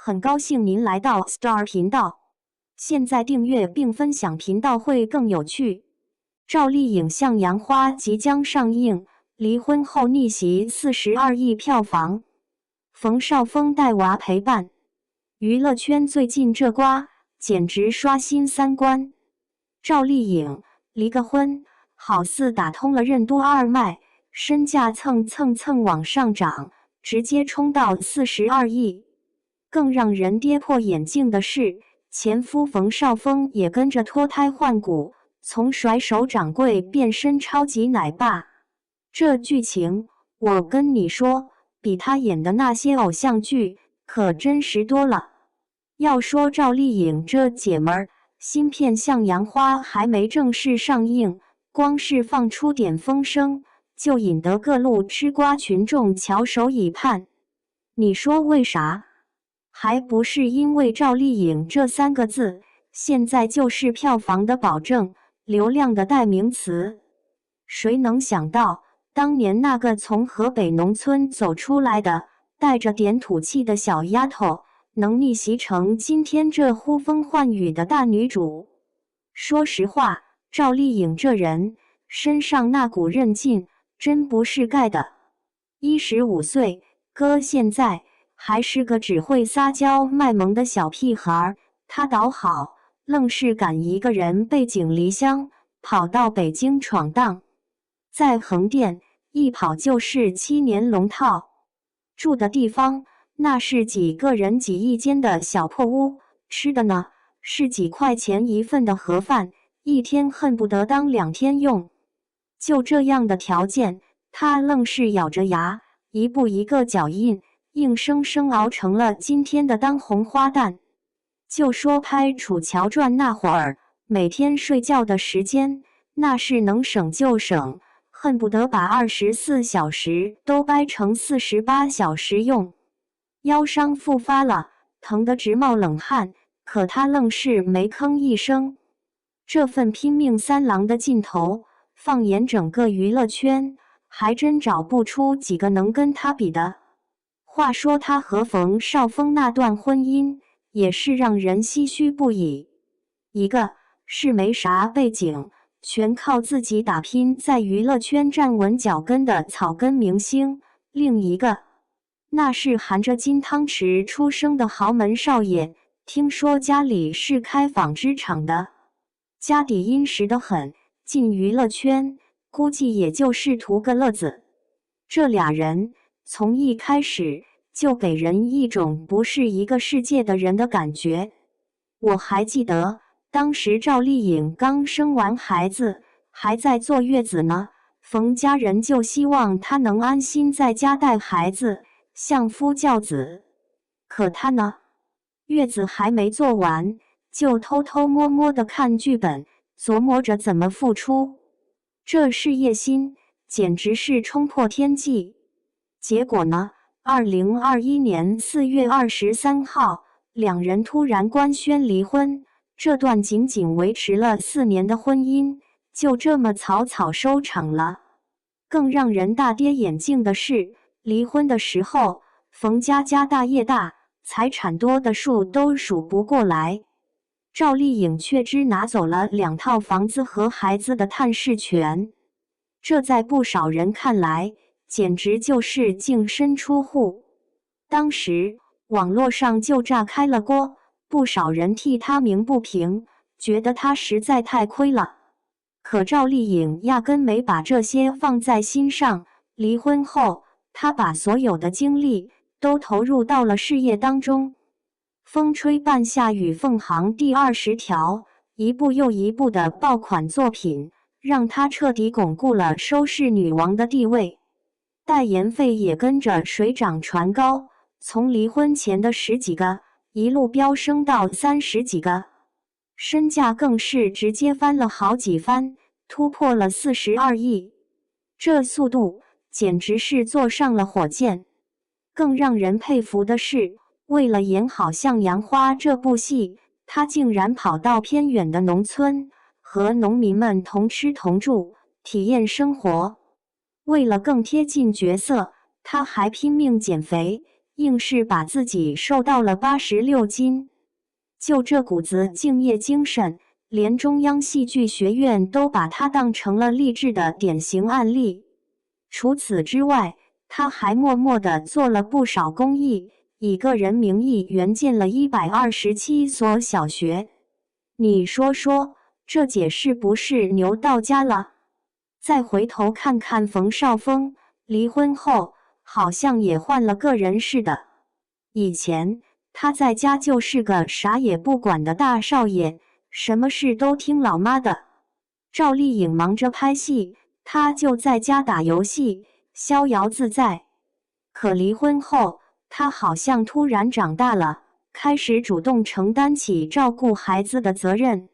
很高兴您来到 Star 频道。现在订阅并分享频道会更有趣。赵丽颖《向阳花》即将上映，离婚后逆袭42亿票房。冯绍峰带娃陪伴，娱乐圈最近这瓜简直刷新三观。赵丽颖离个婚，好似打通了任督二脉，身价蹭往上涨，直接冲到42亿。更让人跌破眼镜的是，前夫冯绍峰也跟着脱胎换骨，从甩手掌柜变身超级奶爸。这剧情，我跟你说，比他演的那些偶像剧可真实多了。要说赵丽颖这姐们儿，新片《向阳花》还没正式上映，光是放出点风声，就引得各路吃瓜群众翘首以盼。你说为啥？还不是因为赵丽颖这3个字，现在就是票房的保证，流量的代名词。谁能想到，当年那个从河北农村走出来的，带着点土气的小丫头，能逆袭成今天这呼风唤雨的大女主？说实话，赵丽颖这人身上那股韧劲，真不是盖的。15岁，搁现在还是个只会撒娇卖萌的小屁孩，他倒好，愣是敢一个人背井离乡，跑到北京闯荡。在横店一跑就是7年龙套，住的地方那是几个人挤一间的小破屋，吃的呢是几块钱一份的盒饭，一天恨不得当2天用。就这样的条件，他愣是咬着牙，一步一个脚印，硬生生熬成了今天的当红花旦。就说拍《楚乔传》那会儿，每天睡觉的时间那是能省就省，恨不得把24小时都掰成48小时用。腰伤复发了，疼得直冒冷汗，可他愣是没吭一声。这份拼命三郎的劲头，放眼整个娱乐圈，还真找不出几个能跟他比的。话说他和冯绍峰那段婚姻也是让人唏嘘不已，一个是没啥背景，全靠自己打拼在娱乐圈站稳脚跟的草根明星，另一个那是含着金汤匙出生的豪门少爷，听说家里是开纺织厂的，家底殷实得很，进娱乐圈估计也就是图个乐子。这俩人从一开始就给人一种不是一个世界的人的感觉。我还记得，当时赵丽颖刚生完孩子，还在坐月子呢，冯家人就希望她能安心在家带孩子，相夫教子。可她呢，月子还没做完，就偷偷摸摸地看剧本，琢磨着怎么复出。这事业心简直是冲破天际。结果呢，2021年4月23号，两人突然官宣离婚，这段仅仅维持了4年的婚姻，就这么草草收场了。更让人大跌眼镜的是，离婚的时候，冯家家大业大，财产多的数都数不过来。赵丽颖却只拿走了2套房子和孩子的探视权，这在不少人看来，简直就是净身出户。当时网络上就炸开了锅，不少人替他鸣不平，觉得他实在太亏了。可赵丽颖压根没把这些放在心上，离婚后，她把所有的精力都投入到了事业当中。风吹半夏与凤航第20条，一部又一部的爆款作品，让她彻底巩固了收视女王的地位。代言费也跟着水涨船高，从离婚前的10几个，一路飙升到30几个，身价更是直接翻了好几番，突破了42亿。这速度简直是坐上了火箭。更让人佩服的是，为了演好《向阳花》这部戏，他竟然跑到偏远的农村，和农民们同吃同住，体验生活。为了更贴近角色，他还拼命减肥，硬是把自己瘦到了86斤。就这股子敬业精神，连中央戏剧学院都把他当成了励志的典型案例。除此之外，他还默默地做了不少公益，以个人名义援建了127所小学。你说说，这解释不是牛到家了？再回头看看冯绍峰，离婚后好像也换了个人似的。以前他在家就是个啥也不管的大少爷，什么事都听老妈的。赵丽颖忙着拍戏，他就在家打游戏，逍遥自在。可离婚后，他好像突然长大了，开始主动承担起照顾孩子的责任。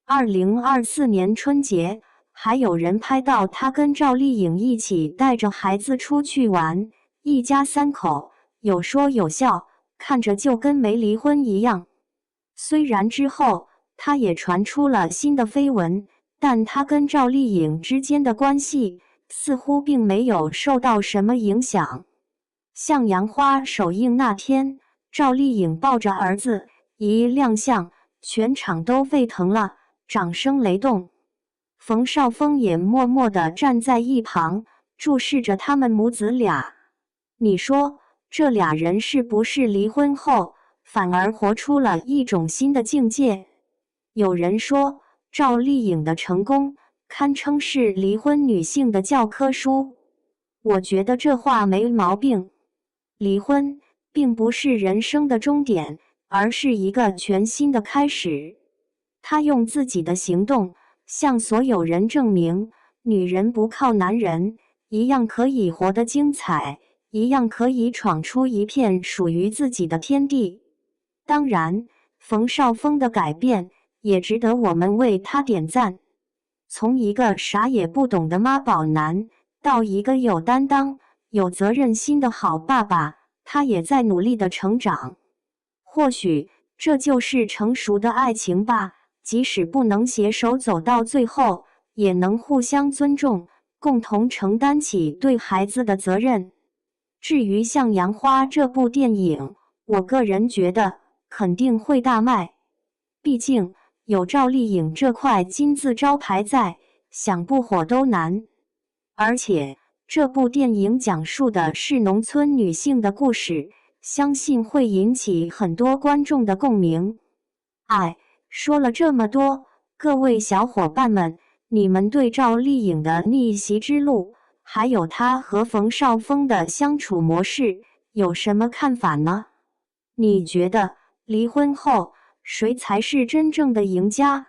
2024年春节，还有人拍到他跟赵丽颖一起带着孩子出去玩，一家3口，有说有笑，看着就跟没离婚一样。虽然之后他也传出了新的绯闻，但他跟赵丽颖之间的关系似乎并没有受到什么影响。向阳花首映那天，赵丽颖抱着儿子一亮相，全场都沸腾了，掌声雷动。冯绍峰也默默地站在一旁，注视着他们母子俩。你说，这俩人是不是离婚后反而活出了一种新的境界？有人说，赵丽颖的成功堪称是离婚女性的教科书。我觉得这话没毛病。离婚并不是人生的终点，而是一个全新的开始。她用自己的行动向所有人证明，女人不靠男人，一样可以活得精彩，一样可以闯出一片属于自己的天地。当然，冯绍峰的改变也值得我们为他点赞。从一个啥也不懂的妈宝男，到一个有担当、有责任心的好爸爸，他也在努力的成长。或许这就是成熟的爱情吧，即使不能携手走到最后，也能互相尊重，共同承担起对孩子的责任。至于《向阳花》这部电影，我个人觉得肯定会大卖，毕竟有赵丽颖这块金字招牌在，想不火都难。而且这部电影讲述的是农村女性的故事，相信会引起很多观众的共鸣。说了这么多，各位小伙伴们，你们对赵丽颖的逆袭之路，还有她和冯绍峰的相处模式，有什么看法呢？你觉得离婚后谁才是真正的赢家？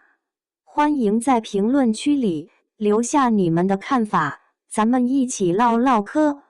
欢迎在评论区里留下你们的看法，咱们一起唠唠嗑。